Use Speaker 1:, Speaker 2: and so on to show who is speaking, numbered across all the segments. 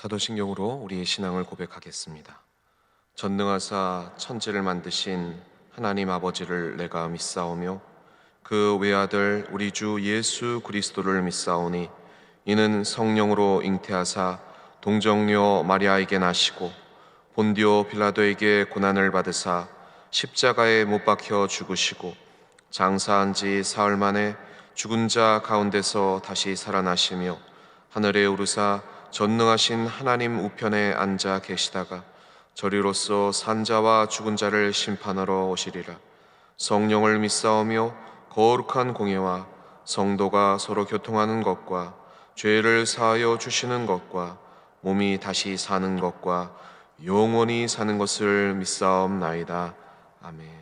Speaker 1: 사도신경으로 우리의 신앙을 고백하겠습니다. 전능하사 천지를 만드신 하나님 아버지를 내가 믿사오며 그 외아들 우리 주 예수 그리스도를 믿사오니 이는 성령으로 잉태하사 동정녀 마리아에게 나시고 본디오 빌라도에게 고난을 받으사 십자가에 못 박혀 죽으시고 장사한 지 사흘 만에 죽은 자 가운데서 다시 살아나시며 하늘에 오르사 전능하신 하나님 우편에 앉아 계시다가 저리로서 산자와 죽은 자를 심판하러 오시리라. 성령을 믿사오며 거룩한 공예와 성도가 서로 교통하는 것과 죄를 사하여 주시는 것과 몸이 다시 사는 것과 영원히 사는 것을 믿사옵나이다. 아멘.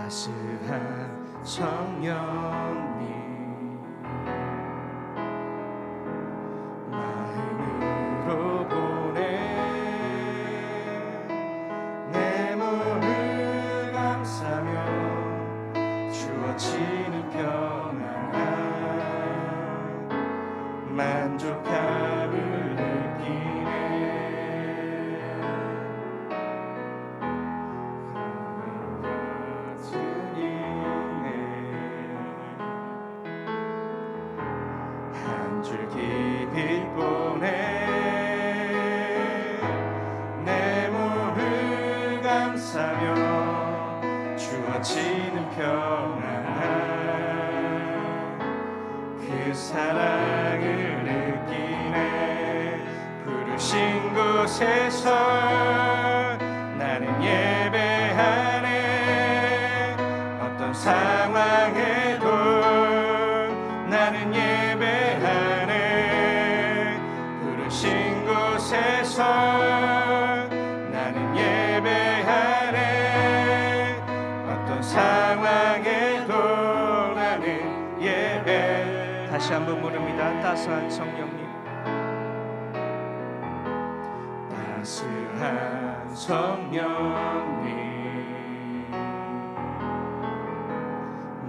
Speaker 2: 따스한 성령님 마음으로 보내 내 몸을 감싸며 주어지는 평안함 만족함을 느끼네. 한 줄기 빛 보내 내 몸을 감싸며 주어지는 평안함 그 사랑을 느끼네. 부르신 곳에서 나는 예배하네. 어떤 상황에도 나는 예배하네. 부르신 곳에서 나는 예배하네. 어떤 상황에도 나는 예배. 다시 한번 부릅니다. 따스한 성령님 따스한 성령님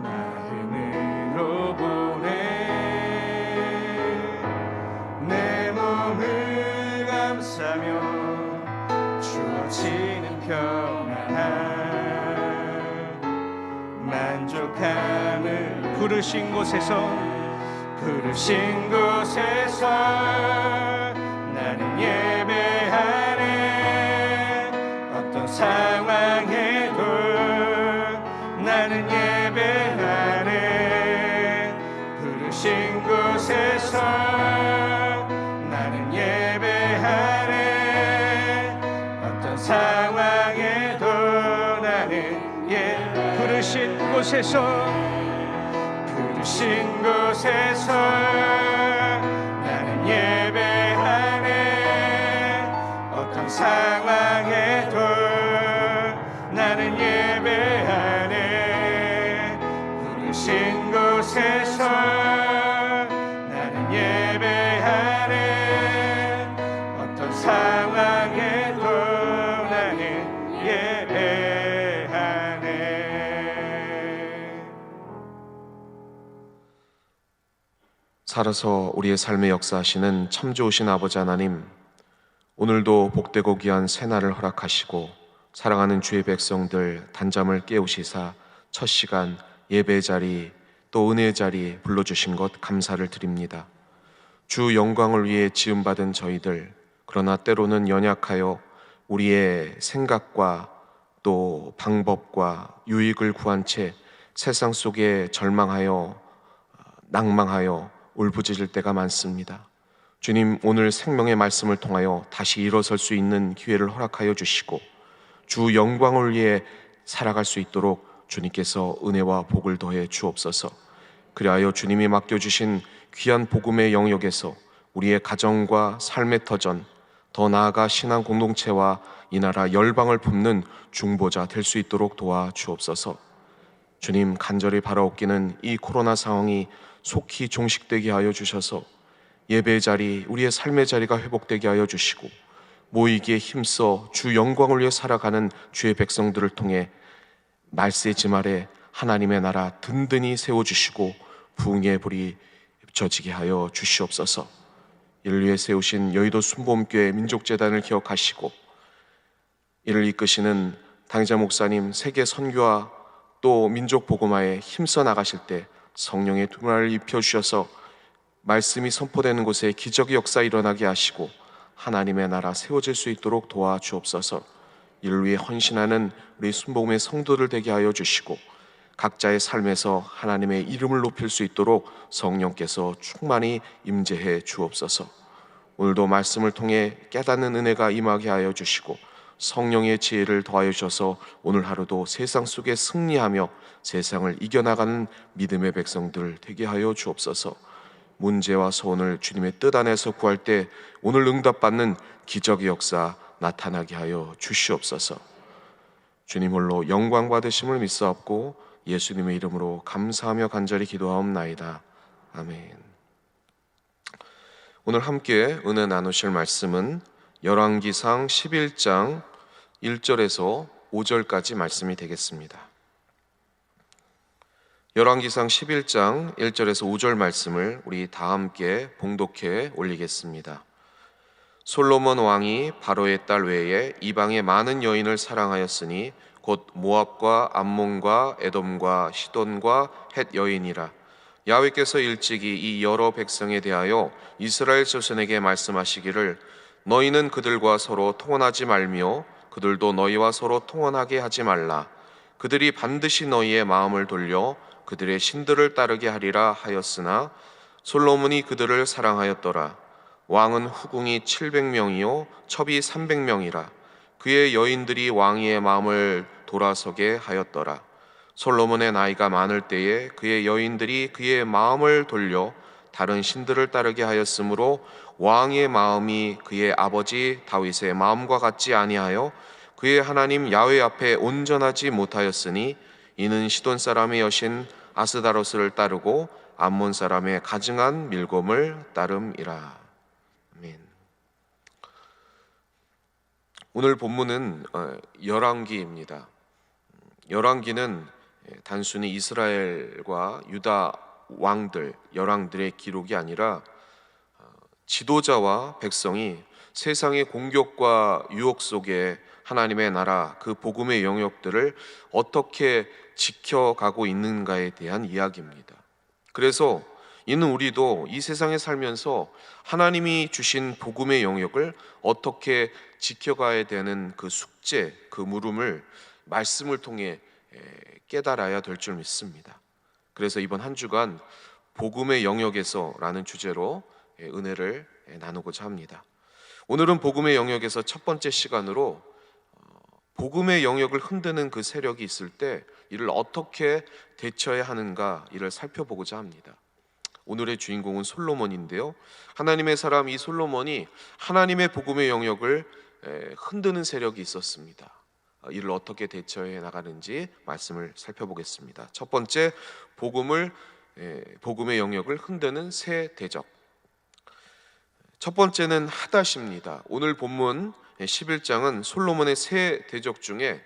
Speaker 2: 마음으로 보내 내 몸을 감싸며 주어지는 평안함 만족함을 부르신 곳에서 나는 예배하네. 어떤 상황에도 나는 예배하네. 부르신 곳에서 나는 예배하네. 어떤 상황에도 나는 부르신 곳에서 나는 예배하네. 어떤 상황에도 나는 예배하네. 부르신 곳에서 나는 예배하네. 어떤 상황에도 나는 예배하네.
Speaker 1: 살아서 우리의 삶에 역사하시는 참 좋으신 아버지 하나님, 오늘도 복되고 귀한 새날을 허락하시고 사랑하는 주의 백성들 단잠을 깨우시사 첫 시간 예배 자리 또 은혜의 자리 불러주신 것 감사를 드립니다. 주 영광을 위해 지음받은 저희들, 그러나 때로는 연약하여 우리의 생각과 또 방법과 유익을 구한 채 세상 속에 절망하여 낭망하여 울부짖을 때가 많습니다. 주님, 오늘 생명의 말씀을 통하여 다시 일어설 수 있는 기회를 허락하여 주시고 주 영광을 위해 살아갈 수 있도록 주님께서 은혜와 복을 더해 주옵소서. 그리하여 주님이 맡겨주신 귀한 복음의 영역에서 우리의 가정과 삶의 터전, 더 나아가 신앙 공동체와 이 나라 열방을 품는 중보자 될 수 있도록 도와 주옵소서. 주님, 간절히 바라옵기는 이 코로나 상황이 속히 종식되게 하여 주셔서 예배의 자리, 우리의 삶의 자리가 회복되게 하여 주시고 모이기에 힘써 주 영광을 위해 살아가는 주의 백성들을 통해 말세 지말에 하나님의 나라 든든히 세워주시고 부흥의 불이 젖지게 하여 주시옵소서. 이를 위해 세우신 여의도 순복음교회 민족재단을 기억하시고 이를 이끄시는 당자 목사님 세계 선교와 또 민족 복음화에 힘써 나가실 때 성령의 두나를 입혀주셔서 말씀이 선포되는 곳에 기적의 역사 일어나게 하시고 하나님의 나라 세워질 수 있도록 도와주옵소서. 이를 위해 헌신하는 우리 순복음의 성도들 되게 하여 주시고 각자의 삶에서 하나님의 이름을 높일 수 있도록 성령께서 충만히 임재해 주옵소서. 오늘도 말씀을 통해 깨닫는 은혜가 임하게 하여 주시고 성령의 지혜를 더하여 주셔서 오늘 하루도 세상 속에 승리하며 세상을 이겨나가는 믿음의 백성들 되게 하여 주옵소서. 문제와 소원을 주님의 뜻 안에서 구할 때 오늘 응답받는 기적의 역사 나타나게 하여 주시옵소서. 주님 홀로 영광 받으심을 믿사옵고 예수님의 이름으로 감사하며 간절히 기도하옵나이다. 아멘. 오늘 함께 은혜 나누실 말씀은 열왕기상 11장 1절에서 5절까지 말씀이 되겠습니다. 열왕기상 11장 1절에서 5절 말씀을 우리 다 함께 봉독해 올리겠습니다. 솔로몬 왕이 바로의 딸 외에 이방의 많은 여인을 사랑하였으니 곧 모압과 암몬과 에돔과 시돈과 헷 여인이라. 야훼께서 일찍이 이 여러 백성에 대하여 이스라엘 자손에게 말씀하시기를 너희는 그들과 서로 통혼하지 말며 그들도 너희와 서로 통혼하게 하지 말라. 그들이 반드시 너희의 마음을 돌려 그들의 신들을 따르게 하리라 하였으나 솔로몬이 그들을 사랑하였더라. 왕은 후궁이 700명이요 첩이 300명이라. 그의 여인들이 왕의 마음을 돌아서게 하였더라. 솔로몬의 나이가 많을 때에 그의 여인들이 그의 마음을 돌려 다른 신들을 따르게 하였으므로 왕의 마음이 그의 아버지 다윗의 마음과 같지 아니하여 그의 하나님 야훼 앞에 온전하지 못하였으니 이는 시돈 사람의 여신 아스다로스를 따르고 암몬 사람의 가증한 밀곰을 따름이라. 아멘. 오늘 본문은 열왕기입니다. 열왕기는 단순히 이스라엘과 유다 왕들, 열왕들의 기록이 아니라 지도자와 백성이 세상의 공격과 유혹 속에 하나님의 나라, 그 복음의 영역들을 어떻게 지켜가고 있는가에 대한 이야기입니다. 그래서 이는 우리도 이 세상에 살면서 하나님이 주신 복음의 영역을 어떻게 지켜가야 되는 그 숙제, 그 물음을 말씀을 통해 깨달아야 될 줄 믿습니다. 그래서 이번 한 주간 복음의 영역에서라는 주제로 은혜를 나누고자 합니다. 오늘은 복음의 영역에서 첫 번째 시간으로 복음의 영역을 흔드는 그 세력이 있을 때 이를 어떻게 대처해야 하는가 이를 살펴보고자 합니다. 오늘의 주인공은 솔로몬인데요. 하나님의 사람 이 솔로몬이 하나님의 복음의 영역을 흔드는 세력이 있었습니다. 이를 어떻게 대처해 나가는지 말씀을 살펴보겠습니다. 첫 번째, 복음의 영역을 흔드는 세 대적. 첫 번째는 하닷입니다. 오늘 본문 11장은 솔로몬의 세 대적 중에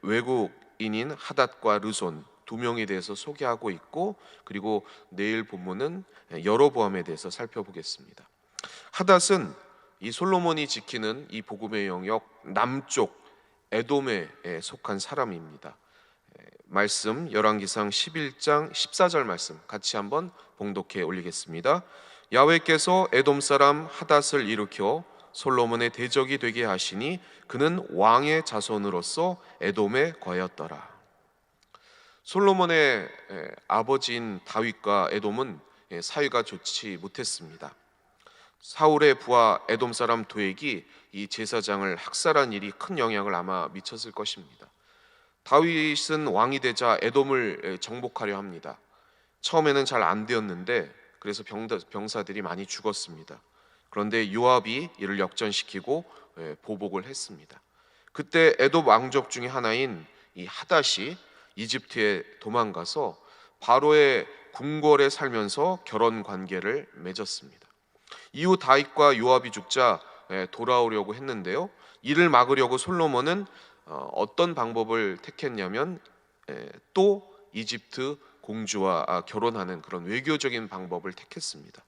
Speaker 1: 외국인인 하닷과 르손 두 명에 대해서 소개하고 있고, 그리고 내일 본문은 여로보암에 대해서 살펴보겠습니다. 하닷은 이 솔로몬이 지키는 이 복음의 영역 남쪽 에돔에 속한 사람입니다. 말씀 열왕기상 11장 14절 말씀 같이 한번 봉독해 올리겠습니다. 야훼께서 에돔 사람 하닷을 일으켜 솔로몬의 대적이 되게 하시니 그는 왕의 자손으로서 에돔에 거하였더라. 솔로몬의 아버지인 다윗과 에돔은 사이가 좋지 못했습니다. 사울의 부하 에돔 사람 도액이 이 제사장을 학살한 일이 큰 영향을 아마 미쳤을 것입니다. 다윗은 왕이 되자 에돔을 정복하려 합니다. 처음에는 잘 안 되었는데 그래서 병사들이 많이 죽었습니다. 그런데 요압이 이를 역전시키고 보복을 했습니다. 그때 에돔 왕족 중에 하나인 이 하닷이 이집트에 도망가서 바로의 궁궐에 살면서 결혼 관계를 맺었습니다. 이후 다윗과 요압이 죽자 돌아오려고 했는데요. 이를 막으려고 솔로몬은 어떤 방법을 택했냐면 또 이집트 공주와 결혼하는 그런 외교적인 방법을 택했습니다.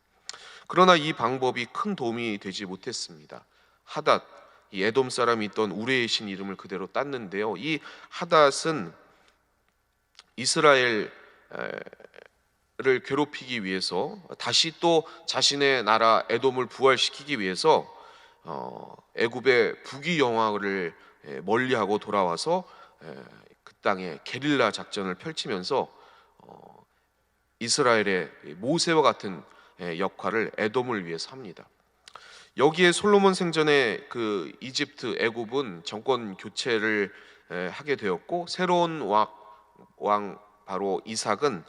Speaker 1: 그러나 이 방법이 큰 도움이 되지 못했습니다. 하닷, 이 에돔 사람이 있던 우레의 신 이름을 그대로 땄는데요. 이 하닷은 이스라엘을 괴롭히기 위해서, 다시 또 자신의 나라 에돔을 부활시키기 위해서 애굽의 북위 영화를 멀리하고 돌아와서 그 땅에 게릴라 작전을 펼치면서 이스라엘의 모세와 같은 역할을 에돔을 위해서 합니다. 여기에 솔로몬 생전에 그 이집트 애굽은 정권 교체를 하게 되었고, 새로운 왕 바로 시삭은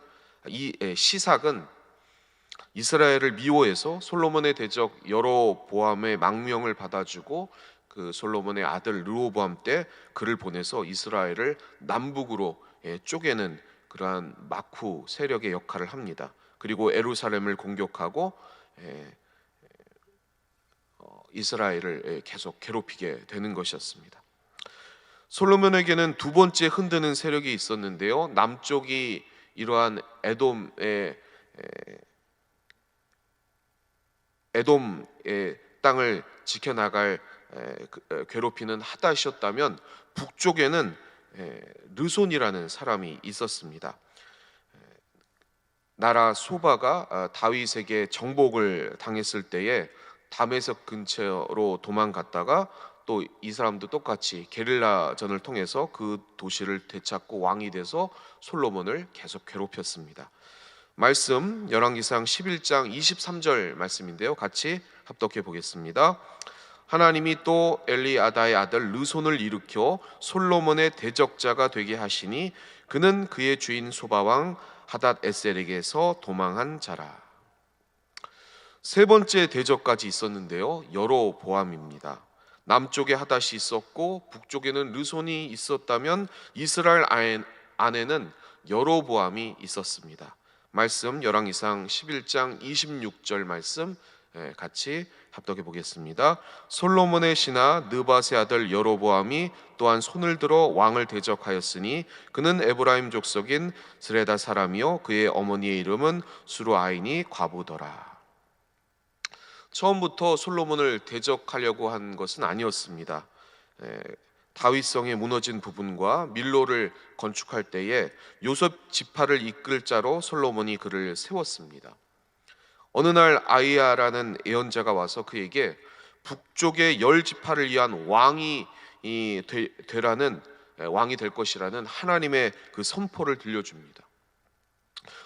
Speaker 1: 이스라엘을 미워해서 솔로몬의 대적 여로보암의 망명을 받아주고 그 솔로몬의 아들 르호보암 때 그를 보내서 이스라엘을 남북으로 쪼개는 그러한 마쿠 세력의 역할을 합니다. 그리고 예루살렘을 공격하고 이스라엘을 계속 괴롭히게 되는 것이었습니다. 솔로몬에게는 두 번째 흔드는 세력이 있었는데요. 남쪽이 이러한 에돔의 땅을 지켜나갈 괴롭히는 하닷이었다면, 북쪽에는 르손이라는 사람이 있었습니다. 나라 소바가 다윗에게 정복을 당했을 때에 다메섹 근처로 도망갔다가 또 이 사람도 똑같이 게릴라전을 통해서 그 도시를 되찾고 왕이 돼서 솔로몬을 계속 괴롭혔습니다. 말씀 열왕기상 11장 23절 말씀인데요. 같이 합독해 보겠습니다. 하나님이 또 엘리아다의 아들 르손을 일으켜 솔로몬의 대적자가 되게 하시니 그는 그의 주인 소바왕 하닷 에셀에게서 도망한 자라. 세 번째 대적까지 있었는데요. 여로보암입니다. 남쪽에 하닷이 있었고 북쪽에는 르손이 있었다면 이스라엘 안에는 여로보암이 있었습니다. 말씀 열왕기상 11장 26절 말씀 같이 합독해 보겠습니다. 솔로몬의 신하 느밧의 아들 여로보암이 또한 손을 들어 왕을 대적하였으니 그는 에브라임 족속인 스레다 사람이요 그의 어머니의 이름은 수르아인이 과부더라. 처음부터 솔로몬을 대적하려고 한 것은 아니었습니다. 다윗성의 무너진 부분과 밀로를 건축할 때에 요셉 지파를 이끌 자로 솔로몬이 그를 세웠습니다. 어느 날 아이야라는 예언자가 와서 그에게 북쪽의 10지파를 위한 왕이 될 것이라는 하나님의 그 선포를 들려줍니다.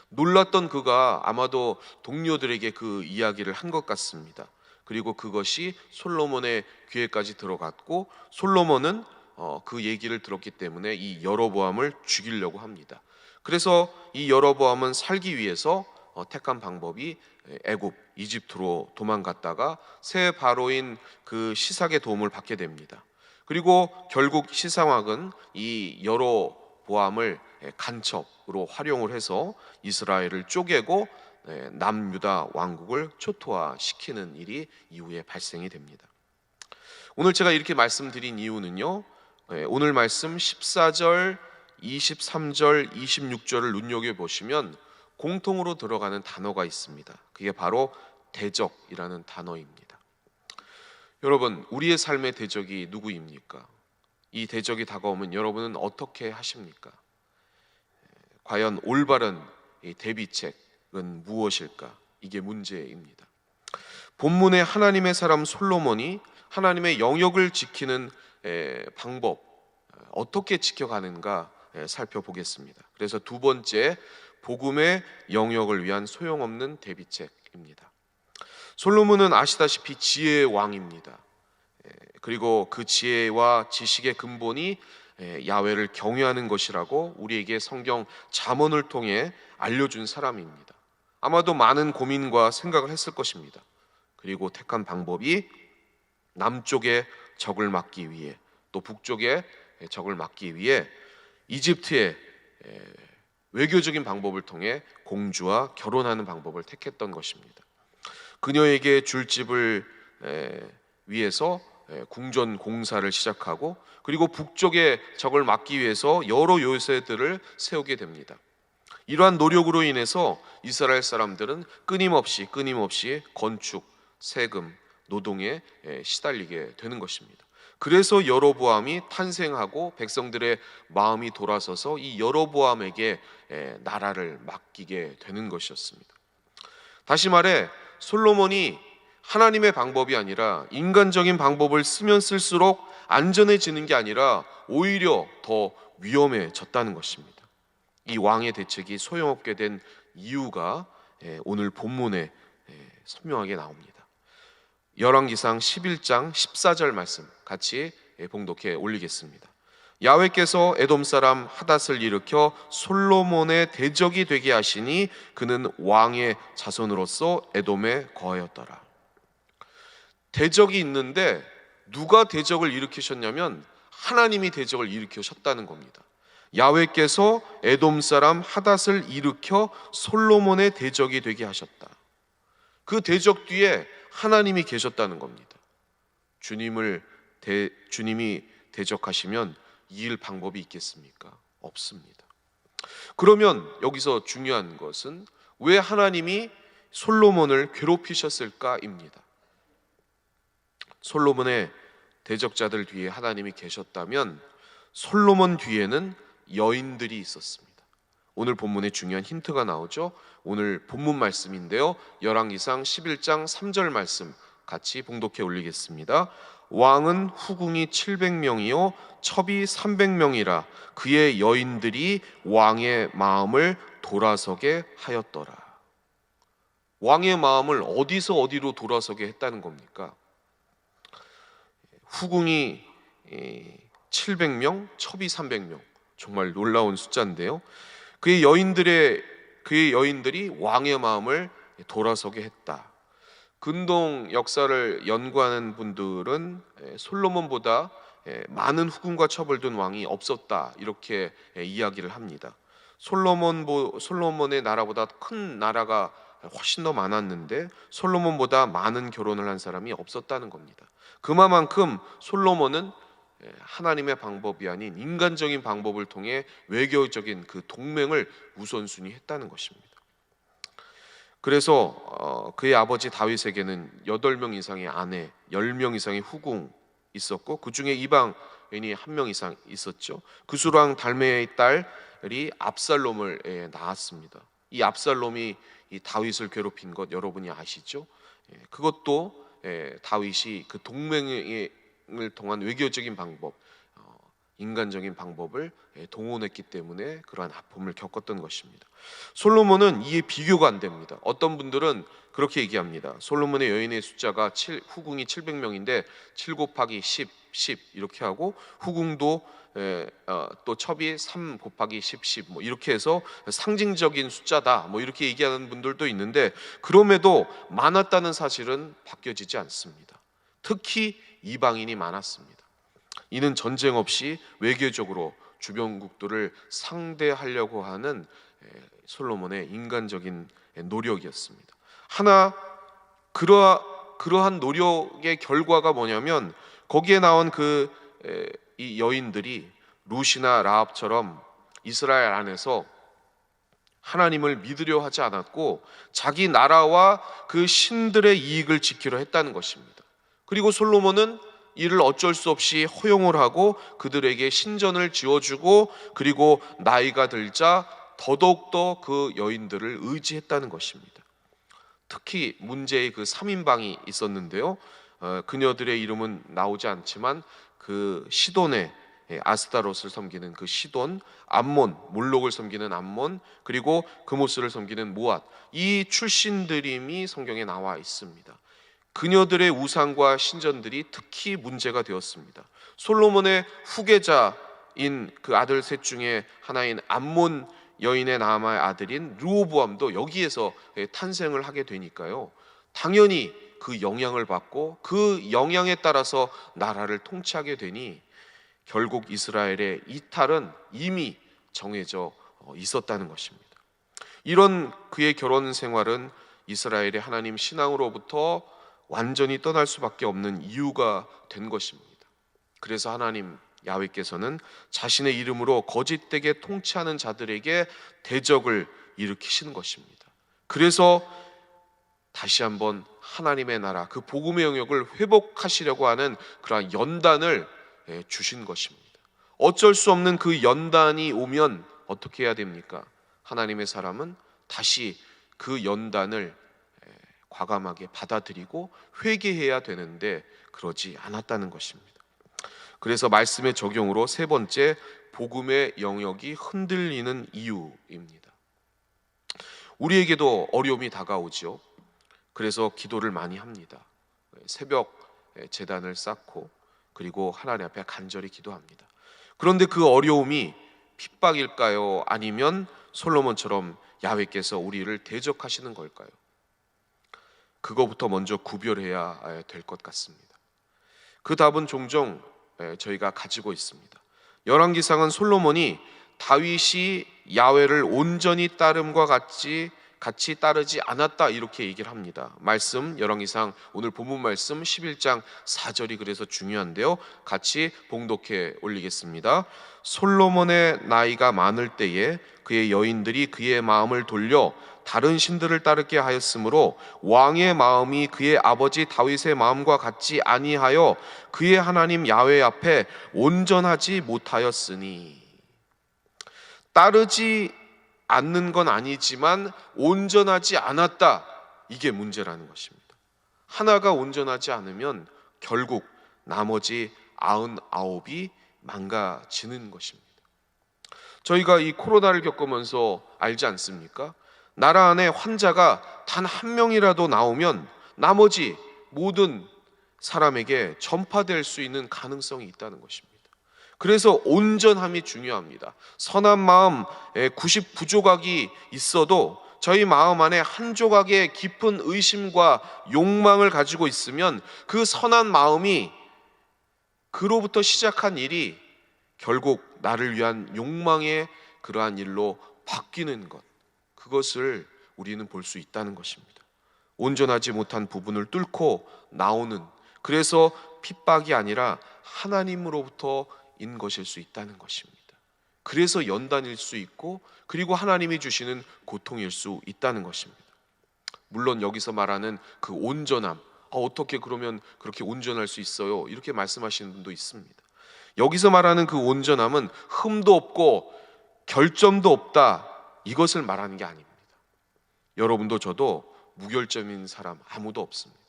Speaker 1: 놀랐던 그가 아마도 동료들에게 그 이야기를 한 것 같습니다. 그리고 그것이 솔로몬의 귀에까지 들어갔고, 솔로몬은 그 얘기를 들었기 때문에 이 여로보암을 죽이려고 합니다. 그래서 이 여로보암은 살기 위해서 택한 방법이 애굽, 이집트로 도망갔다가 새 바로인 그 시삭의 도움을 받게 됩니다. 그리고 결국 시삭왕은 이 여로보암을 간첩으로 활용을 해서 이스라엘을 쪼개고 남유다 왕국을 초토화시키는 일이 이후에 발생이 됩니다. 오늘 제가 이렇게 말씀드린 이유는요, 오늘 말씀 14절, 23절, 26절을 눈여겨보시면 공통으로 들어가는 단어가 있습니다. 그게 바로 대적이라는 단어입니다. 여러분, 우리의 삶의 대적이 누구입니까? 이 대적이 다가오면 여러분은 어떻게 하십니까? 과연 올바른 대비책은 무엇일까? 이게 문제입니다. 본문의 하나님의 사람 솔로몬이 하나님의 영역을 지키는 방법, 어떻게 지켜가는가 살펴보겠습니다. 그래서 두 번째, 복음의 영역을 위한 소용없는 대비책입니다. 솔로몬은 아시다시피 지혜의 왕입니다. 그리고 그 지혜와 지식의 근본이 야훼를 경외하는 것이라고 우리에게 성경 잠언을 통해 알려준 사람입니다. 아마도 많은 고민과 생각을 했을 것입니다. 그리고 택한 방법이 남쪽의 적을 막기 위해, 또 북쪽의 적을 막기 위해 이집트의 외교적인 방법을 통해 공주와 결혼하는 방법을 택했던 것입니다. 그녀에게 줄 집을 위해서 궁전 공사를 시작하고, 그리고 북쪽의 적을 막기 위해서 여러 요새들을 세우게 됩니다. 이러한 노력으로 인해서 이스라엘 사람들은 끊임없이 건축, 세금, 노동에 시달리게 되는 것입니다. 그래서 여로보암이 탄생하고 백성들의 마음이 돌아서서 이 여로보암에게 나라를 맡기게 되는 것이었습니다. 다시 말해 솔로몬이 하나님의 방법이 아니라 인간적인 방법을 쓰면 쓸수록 안전해지는 게 아니라 오히려 더 위험해졌다는 것입니다. 이 왕의 대책이 소용없게 된 이유가 오늘 본문에 선명하게 나옵니다. 열왕기상 11장 14절 말씀 같이 봉독해 올리겠습니다. 야훼께서 에돔 사람 하닷을 일으켜 솔로몬의 대적이 되게 하시니 그는 왕의 자손으로서 에돔에 거하였더라. 대적이 있는데 누가 대적을 일으키셨냐면 하나님이 대적을 일으키셨다는 겁니다. 야훼께서 에돔 사람 하닷을 일으켜 솔로몬의 대적이 되게 하셨다. 그 대적 뒤에 하나님이 계셨다는 겁니다. 주님이 대적하시면 이길 방법이 있겠습니까? 없습니다. 그러면 여기서 중요한 것은 왜 하나님이 솔로몬을 괴롭히셨을까입니다. 솔로몬의 대적자들 뒤에 하나님이 계셨다면 솔로몬 뒤에는 여인들이 있었습니다. 오늘 본문에 중요한 힌트가 나오죠. 오늘 본문 말씀인데요, 열왕기상 11장 3절 말씀 같이 봉독해 올리겠습니다. 왕은 후궁이 700명이요 첩이 300명이라 그의 여인들이 왕의 마음을 돌아서게 하였더라. 왕의 마음을 어디서 어디로 돌아서게 했다는 겁니까? 후궁이 700명, 첩이 300명, 정말 놀라운 숫자인데요. 그의 여인들이 왕의 마음을 돌아서게 했다. 근동 역사를 연구하는 분들은 솔로몬보다 많은 후궁과 첩을 둔 왕이 없었다, 이렇게 이야기를 합니다. 솔로몬의 나라보다 큰 나라가 훨씬 더 많았는데 솔로몬보다 많은 결혼을 한 사람이 없었다는 겁니다. 그만큼 솔로몬은 하나님의 방법이 아닌 인간적인 방법을 통해 외교적인 그 동맹을 우선순위 했다는 것입니다. 그래서 그의 아버지 다윗에게는 8명 이상의 아내, 10명 이상의 후궁 있었고, 그 중에 이방인이 1명 이상 있었죠. 그수랑 달메의 딸이 압살롬을 낳았습니다. 이 압살롬이 이 다윗을 괴롭힌 것 여러분이 아시죠? 그것도 다윗이 그 동맹을 통한 외교적인 방법, 인간적인 방법을 동원했기 때문에 그러한 아픔을 겪었던 것입니다. 솔로몬은 이에 비교가 안 됩니다. 어떤 분들은 그렇게 얘기합니다. 솔로몬의 여인의 숫자가 후궁이 700명인데 7 곱하기 10 이렇게 하고, 후궁도 또 첩이 3 곱하기 10 뭐 이렇게 해서 상징적인 숫자다, 뭐 이렇게 얘기하는 분들도 있는데, 그럼에도 많았다는 사실은 바뀌어지지 않습니다. 특히 이방인이 많았습니다. 이는 전쟁 없이 외교적으로 주변국들을 상대하려고 하는 솔로몬의 인간적인 노력이었습니다. 그러한 노력의 결과가 뭐냐면, 거기에 나온 이 여인들이 룻이나 라합처럼 이스라엘 안에서 하나님을 믿으려 하지 않았고 자기 나라와 그 신들의 이익을 지키려 했다는 것입니다. 그리고 솔로몬은 이를 어쩔 수 없이 허용을 하고 그들에게 신전을 지어주고, 그리고 나이가 들자 더더욱더 그 여인들을 의지했다는 것입니다. 특히 문제의 그 3인방이 있었는데요, 그녀들의 이름은 나오지 않지만 그 시돈의 아스타롯을 섬기는 그 시돈, 암몬, 몰록을 섬기는 암몬, 그리고 그모스를 섬기는 모앗, 이 출신들임이 성경에 나와 있습니다. 그녀들의 우상과 신전들이 특히 문제가 되었습니다. 솔로몬의 후계자인 그 아들 셋 중에 하나인 암몬 여인의 나아마의 아들인 르호보암도 여기에서 탄생을 하게 되니까요, 당연히 그 영향을 받고 그 영향에 따라서 나라를 통치하게 되니 결국 이스라엘의 이탈은 이미 정해져 있었다는 것입니다. 이런 그의 결혼 생활은 이스라엘의 하나님 신앙으로부터 완전히 떠날 수밖에 없는 이유가 된 것입니다. 그래서 하나님 야훼께서는 자신의 이름으로 거짓되게 통치하는 자들에게 대적을 일으키시는 것입니다. 그래서 다시 한번 하나님의 나라, 그 복음의 영역을 회복하시려고 하는 그러한 연단을 주신 것입니다. 어쩔 수 없는 그 연단이 오면 어떻게 해야 됩니까? 하나님의 사람은 다시 그 연단을 과감하게 받아들이고 회개해야 되는데 그러지 않았다는 것입니다. 그래서 말씀의 적용으로 세 번째, 복음의 영역이 흔들리는 이유입니다. 우리에게도 어려움이 다가오죠. 그래서 기도를 많이 합니다. 새벽 제단을 쌓고 그리고 하나님 앞에 간절히 기도합니다. 그런데 그 어려움이 핍박일까요? 아니면 솔로몬처럼 야훼께서 우리를 대적하시는 걸까요? 그거부터 먼저 구별해야 될 것 같습니다. 그 답은 종종 저희가 가지고 있습니다. 열왕기상은 솔로몬이 다윗이 야훼를 온전히 따름과 같이 따르지 않았다 이렇게 얘기를 합니다. 말씀 열왕기상 오늘 본문 말씀 11장 4절이 그래서 중요한데요. 같이 봉독해 올리겠습니다. 솔로몬의 나이가 많을 때에 그의 여인들이 그의 마음을 돌려 다른 신들을 따르게 하였으므로 왕의 마음이 그의 아버지 다윗의 마음과 같지 아니하여 그의 하나님 야훼 앞에 온전하지 못하였으니. 따르지 않는 건 아니지만 온전하지 않았다, 이게 문제라는 것입니다. 하나가 온전하지 않으면 결국 나머지 99이 망가지는 것입니다. 저희가 이 코로나를 겪으면서 알지 않습니까? 나라 안에 환자가 단 한 명이라도 나오면 나머지 모든 사람에게 전파될 수 있는 가능성이 있다는 것입니다. 그래서 온전함이 중요합니다. 선한 마음 99조각이 있어도 저희 마음 안에 한 조각의 깊은 의심과 욕망을 가지고 있으면 그 선한 마음이 그로부터 시작한 일이 결국 나를 위한 욕망의 그러한 일로 바뀌는 것, 그것을 우리는 볼 수 있다는 것입니다. 온전하지 못한 부분을 뚫고 나오는, 그래서 핍박이 아니라 하나님으로부터 인 것일 수 있다는 것입니다. 그래서 연단일 수 있고 그리고 하나님이 주시는 고통일 수 있다는 것입니다. 물론 여기서 말하는 그 온전함, 어떻게 그러면 그렇게 온전할 수 있어요? 이렇게 말씀하시는 분도 있습니다. 여기서 말하는 그 온전함은 흠도 없고 결점도 없다, 이것을 말하는 게 아닙니다. 여러분도 저도 무결점인 사람 아무도 없습니다.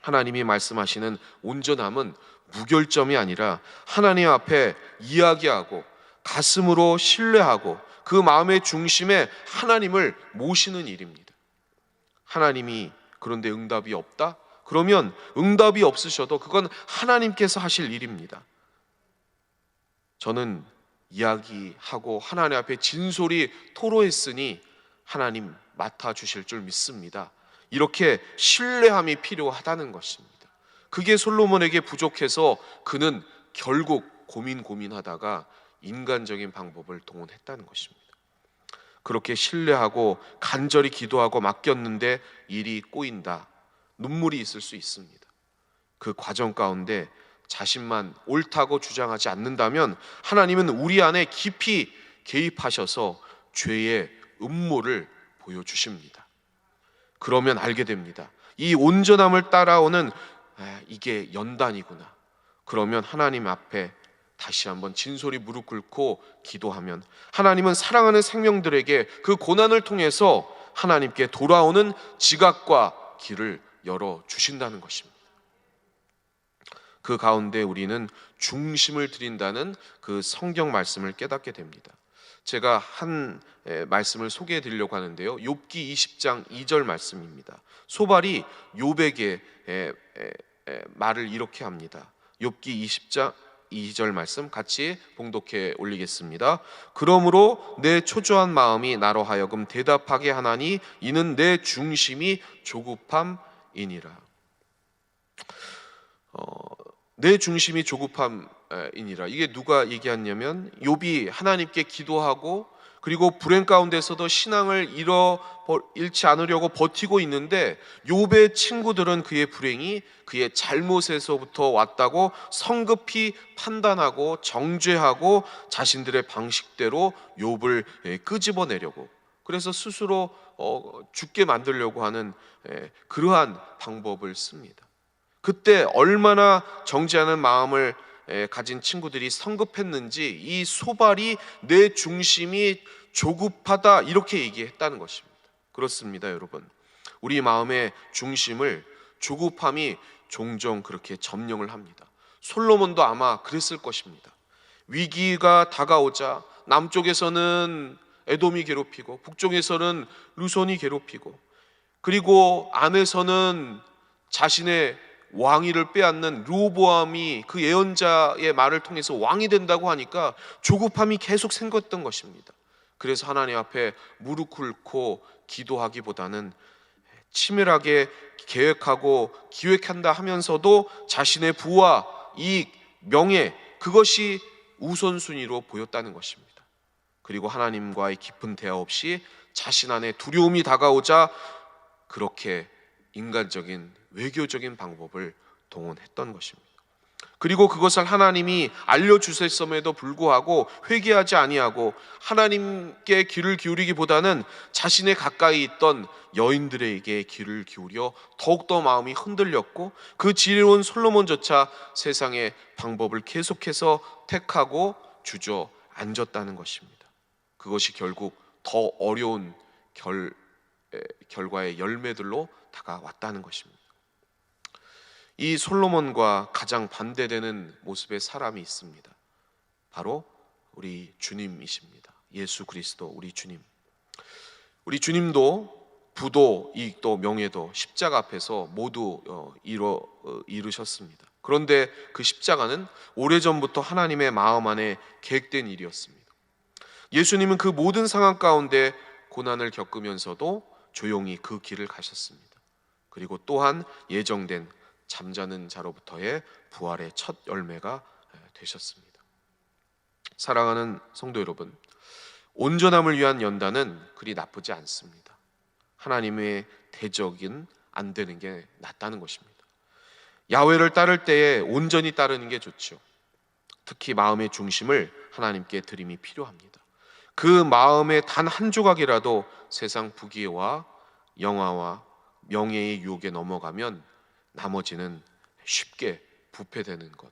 Speaker 1: 하나님이 말씀하시는 온전함은 무결점이 아니라 하나님 앞에 이야기하고 가슴으로 신뢰하고 그 마음의 중심에 하나님을 모시는 일입니다. 하나님이 그런데 응답이 없다? 그러면 응답이 없으셔도 그건 하나님께서 하실 일입니다. 저는 이야기하고 하나님 앞에 진솔히 토로했으니 하나님 맡아주실 줄 믿습니다. 이렇게 신뢰함이 필요하다는 것입니다. 그게 솔로몬에게 부족해서 그는 결국 고민하다가 인간적인 방법을 동원했다는 것입니다. 그렇게 신뢰하고 간절히 기도하고 맡겼는데 일이 꼬인다, 눈물이 있을 수 있습니다. 그 과정 가운데 자신만 옳다고 주장하지 않는다면 하나님은 우리 안에 깊이 개입하셔서 죄의 음모를 보여주십니다. 그러면 알게 됩니다. 이 온전함을 따라오는 이게 연단이구나. 그러면 하나님 앞에 다시 한번 진솔히 무릎 꿇고 기도하면 하나님은 사랑하는 생명들에게 그 고난을 통해서 하나님께 돌아오는 지각과 길을 열어주신다는 것입니다. 그 가운데 우리는 중심을 드린다는 그 성경 말씀을 깨닫게 됩니다. 제가 한 말씀을 소개해 드리려고 하는데요, 욥기 20장 2절 말씀입니다. 소발이 욥에게 말을 이렇게 합니다. 욥기 20장 2절 말씀 같이 봉독해 올리겠습니다. 그러므로 내 초조한 마음이 나로 하여금 대답하게 하나니 이는 내 중심이 조급함이니라. 내 중심이 조급함이니라. 이게 누가 얘기했냐면 욥이 하나님께 기도하고 그리고 불행 가운데서도 신앙을 잃지 않으려고 버티고 있는데 욥의 친구들은 그의 불행이 그의 잘못에서부터 왔다고 성급히 판단하고 정죄하고 자신들의 방식대로 욥을 끄집어내려고, 그래서 스스로 죽게 만들려고 하는 그러한 방법을 씁니다. 그때 얼마나 정죄하는 마음을 가진 친구들이 성급했는지 이 소발이 내 중심이 조급하다 이렇게 얘기했다는 것입니다. 그렇습니다, 여러분. 우리 마음의 중심을 조급함이 종종 그렇게 점령을 합니다. 솔로몬도 아마 그랬을 것입니다. 위기가 다가오자 남쪽에서는 에돔이 괴롭히고 북쪽에서는 루손이 괴롭히고 그리고 안에서는 자신의 왕위를 빼앗는 르호보암이 그 예언자의 말을 통해서 왕이 된다고 하니까 조급함이 계속 생겼던 것입니다. 그래서 하나님 앞에 무릎 꿇고 기도하기보다는 치밀하게 계획하고 기획한다 하면서도 자신의 부와 이익, 명예, 그것이 우선순위로 보였다는 것입니다. 그리고 하나님과의 깊은 대화 없이 자신 안에 두려움이 다가오자 그렇게 인간적인 외교적인 방법을 동원했던 것입니다. 그리고 그것을 하나님이 알려주셨음에도 불구하고 회개하지 아니하고 하나님께 귀를 기울이기보다는 자신의 가까이 있던 여인들에게 귀를 기울여 더욱더 마음이 흔들렸고 그 지혜로운 솔로몬조차 세상의 방법을 계속해서 택하고 주저앉았다는 것입니다. 그것이 결국 더 어려운 결과의 열매들로 다가왔다는 것입니다. 이 솔로몬과 가장 반대되는 모습의 사람이 있습니다. 바로 우리 주님이십니다. 예수 그리스도 우리 주님. 우리 주님도 부도, 이익도, 명예도 십자가 앞에서 모두 이루셨습니다. 그런데 그 십자가는 오래전부터 하나님의 마음 안에 계획된 일이었습니다. 예수님은 그 모든 상황 가운데 고난을 겪으면서도 조용히 그 길을 가셨습니다. 그리고 또한 예정된 잠자는 자로부터의 부활의 첫 열매가 되셨습니다. 사랑하는 성도 여러분, 온전함을 위한 연단은 그리 나쁘지 않습니다. 하나님의 대적인 안 되는 게 낫다는 것입니다. 야훼를 따를 때에 온전히 따르는 게 좋죠. 특히 마음의 중심을 하나님께 드림이 필요합니다. 그 마음의 단 한 조각이라도 세상 부귀와 영화와 명예의 유혹에 넘어가면 나머지는 쉽게 부패되는 것,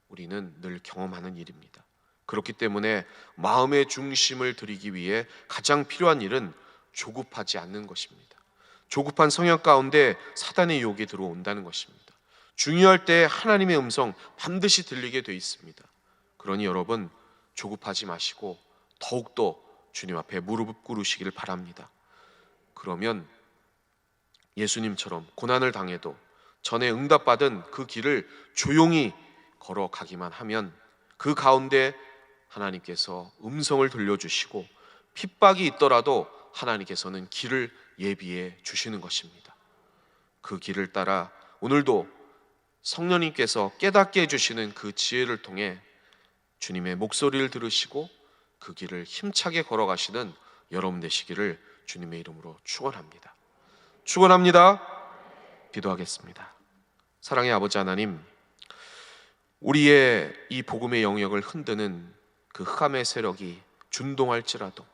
Speaker 1: 우리는 늘 경험하는 일입니다. 그렇기 때문에 마음의 중심을 드리기 위해 가장 필요한 일은 조급하지 않는 것입니다. 조급한 성향 가운데 사단의 유혹이 들어온다는 것입니다. 중요할 때 하나님의 음성 반드시 들리게 돼 있습니다. 그러니 여러분 조급하지 마시고 더욱더 주님 앞에 무릎 꿇으시기를 바랍니다. 그러면 예수님처럼 고난을 당해도 전에 응답받은 그 길을 조용히 걸어가기만 하면 그 가운데 하나님께서 음성을 들려주시고 핍박이 있더라도 하나님께서는 길을 예비해 주시는 것입니다. 그 길을 따라 오늘도 성령님께서 깨닫게 해주시는 그 지혜를 통해 주님의 목소리를 들으시고 그 길을 힘차게 걸어가시는 여러분 되시기를 주님의 이름으로 축원합니다. 축원합니다. 기도하겠습니다. 사랑의 아버지 하나님, 우리의 이 복음의 영역을 흔드는 그 흑암의 세력이 준동할지라도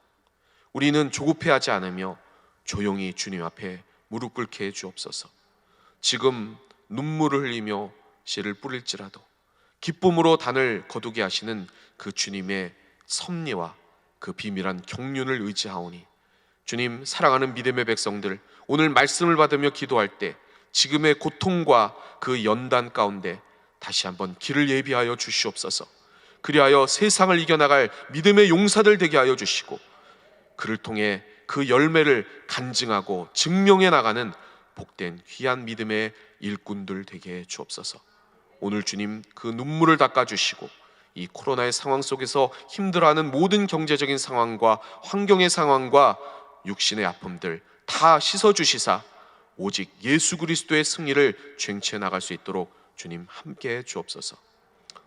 Speaker 1: 우리는 조급해하지 않으며 조용히 주님 앞에 무릎 꿇게 해 주옵소서. 지금 눈물을 흘리며 씨를 뿌릴지라도 기쁨으로 단을 거두게 하시는 그 주님의 섭리와 그 비밀한 경륜을 의지하오니 주님, 사랑하는 믿음의 백성들, 오늘 말씀을 받으며 기도할 때 지금의 고통과 그 연단 가운데 다시 한번 길을 예비하여 주시옵소서. 그리하여 세상을 이겨나갈 믿음의 용사들 되게 하여 주시고 그를 통해 그 열매를 간증하고 증명해 나가는 복된 귀한 믿음의 일꾼들 되게 해 주옵소서. 오늘 주님 그 눈물을 닦아주시고 이 코로나의 상황 속에서 힘들어하는 모든 경제적인 상황과 환경의 상황과 육신의 아픔들 다 씻어주시사 오직 예수 그리스도의 승리를 쟁취해 나갈 수 있도록 주님 함께해 주옵소서.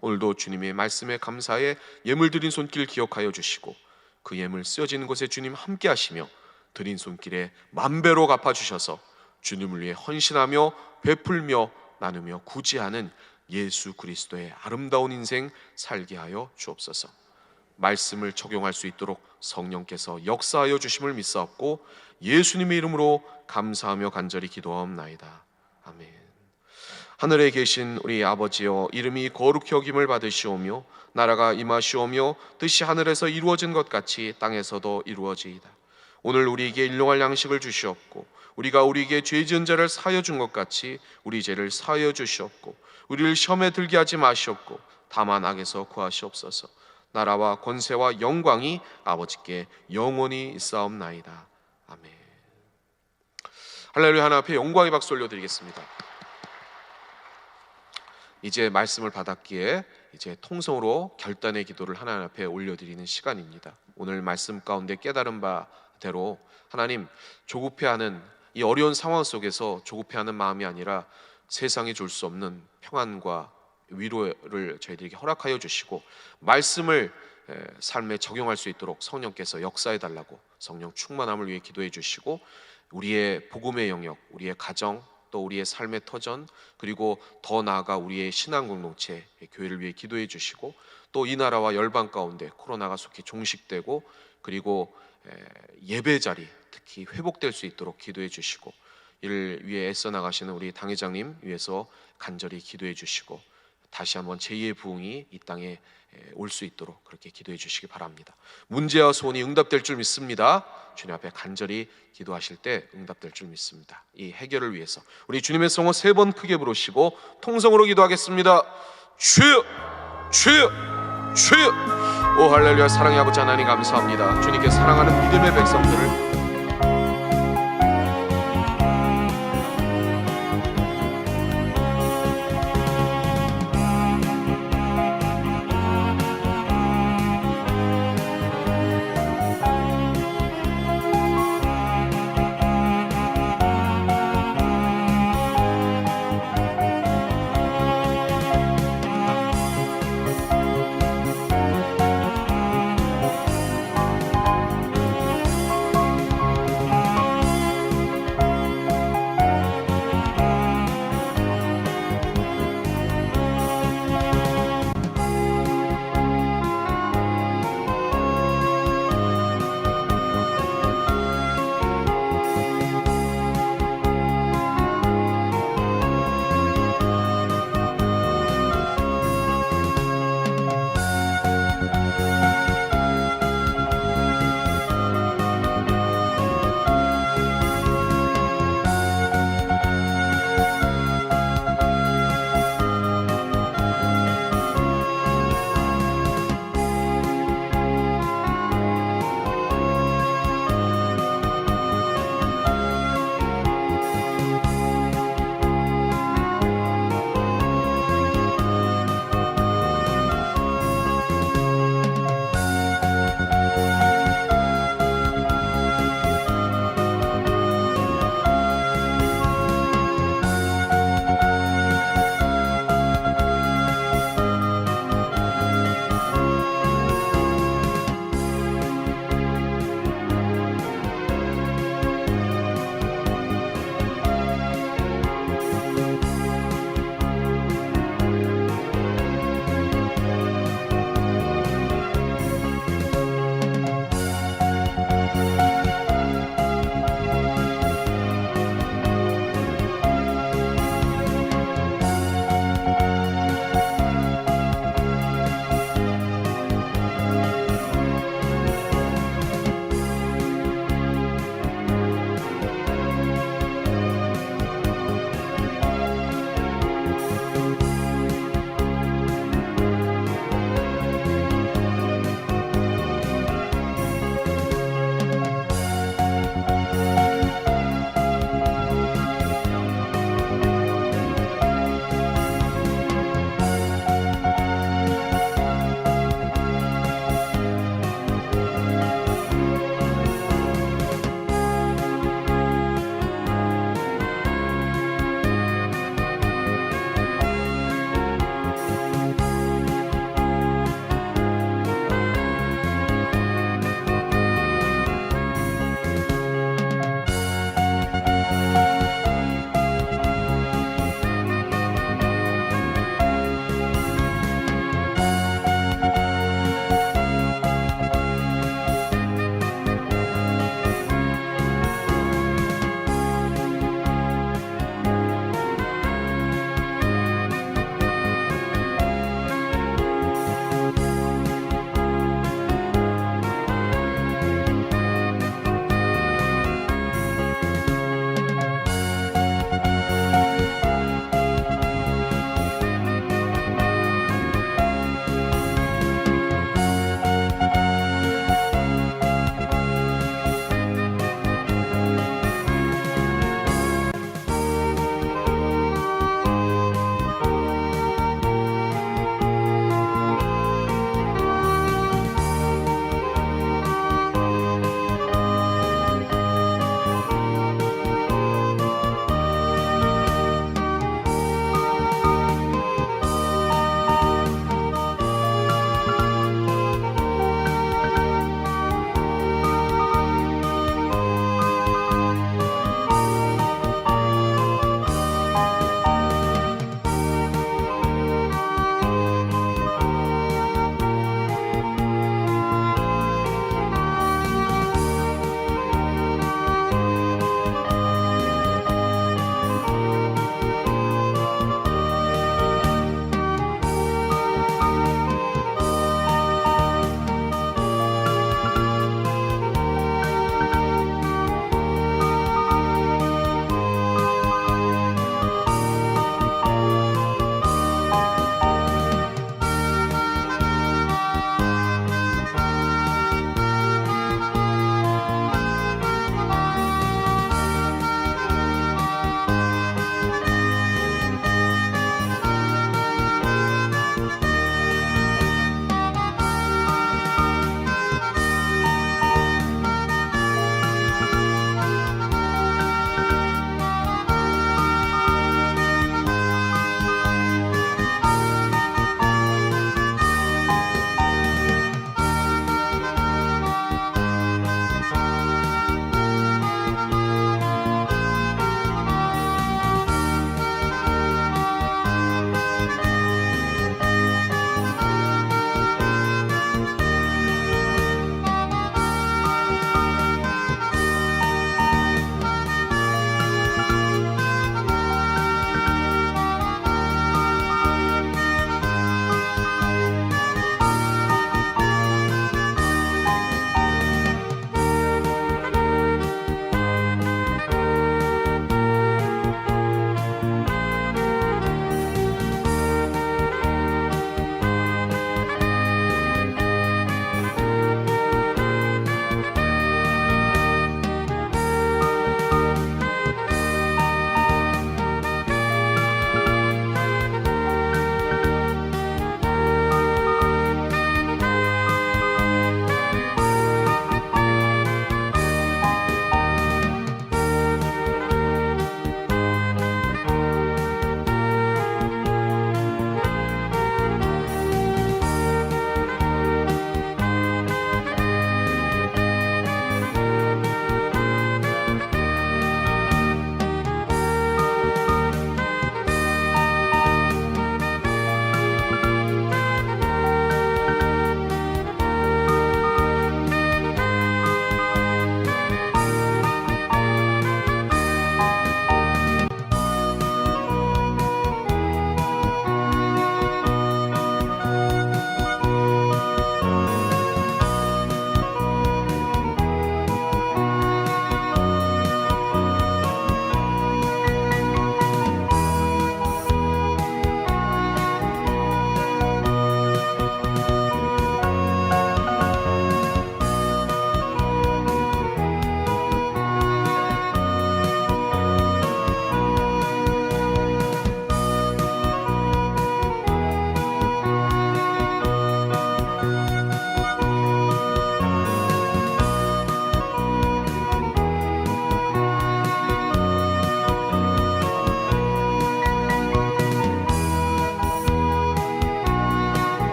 Speaker 1: 오늘도 주님의 말씀에 감사해 예물 드린 손길 기억하여 주시고 그 예물 쓰여지는 곳에 주님 함께 하시며 드린 손길에 만배로 갚아주셔서 주님을 위해 헌신하며 베풀며 나누며 구제하는 예수 그리스도의 아름다운 인생 살게 하여 주옵소서. 말씀을 적용할 수 있도록 성령께서 역사하여 주심을 믿사옵고 예수님의 이름으로 감사하며 간절히 기도하옵나이다. 아멘. 하늘에 계신 우리 아버지여, 이름이 거룩히 여김을 받으시오며 나라가 임하시오며 뜻이 하늘에서 이루어진 것 같이 땅에서도 이루어지이다. 오늘 우리에게 일용할 양식을 주시옵고 우리가 우리에게 죄 지은 자를 사하여 준 것 같이 우리 죄를 사하여 주시옵고 우리를 시험에 들게 하지 마시옵고 다만 악에서 구하시옵소서. 나라와 권세와 영광이 아버지께 영원히 있사옵나이다. 아멘. 할렐루야. 하나님 앞에 영광의 박수 올려드리겠습니다. 이제 말씀을 받았기에 이제 통성으로 결단의 기도를 하나님 앞에 올려드리는 시간입니다. 오늘 말씀 가운데 깨달은 바대로 하나님, 조급해하는 이 어려운 상황 속에서 조급해하는 마음이 아니라 세상이 줄 수 없는 평안과 위로를 저희들에게 허락하여 주시고 말씀을 삶에 적용할 수 있도록 성령께서 역사해 달라고 성령 충만함을 위해 기도해 주시고 우리의 복음의 영역, 우리의 가정, 또 우리의 삶의 터전, 그리고 더 나아가 우리의 신앙 공동체, 교회를 위해 기도해 주시고 또 이 나라와 열방 가운데 코로나가 속히 종식되고 그리고 예배 자리 특히 회복될 수 있도록 기도해 주시고 이를 위해 애써 나가시는 우리 당회장님 위해서 간절히 기도해 주시고 다시 한번 제2의 부흥이 이 땅에 올 수 있도록 그렇게 기도해 주시기 바랍니다. 문제와 소원이 응답될 줄 믿습니다. 주님 앞에 간절히 기도하실 때 응답될 줄 믿습니다. 이 해결을 위해서 우리 주님의 성호 3번 크게 부르시고 통성으로 기도하겠습니다. 주여, 주여, 주여. 오 할렐루야. 사랑의 아버지 하나님 감사합니다. 주님께 사랑하는 믿음의 백성들을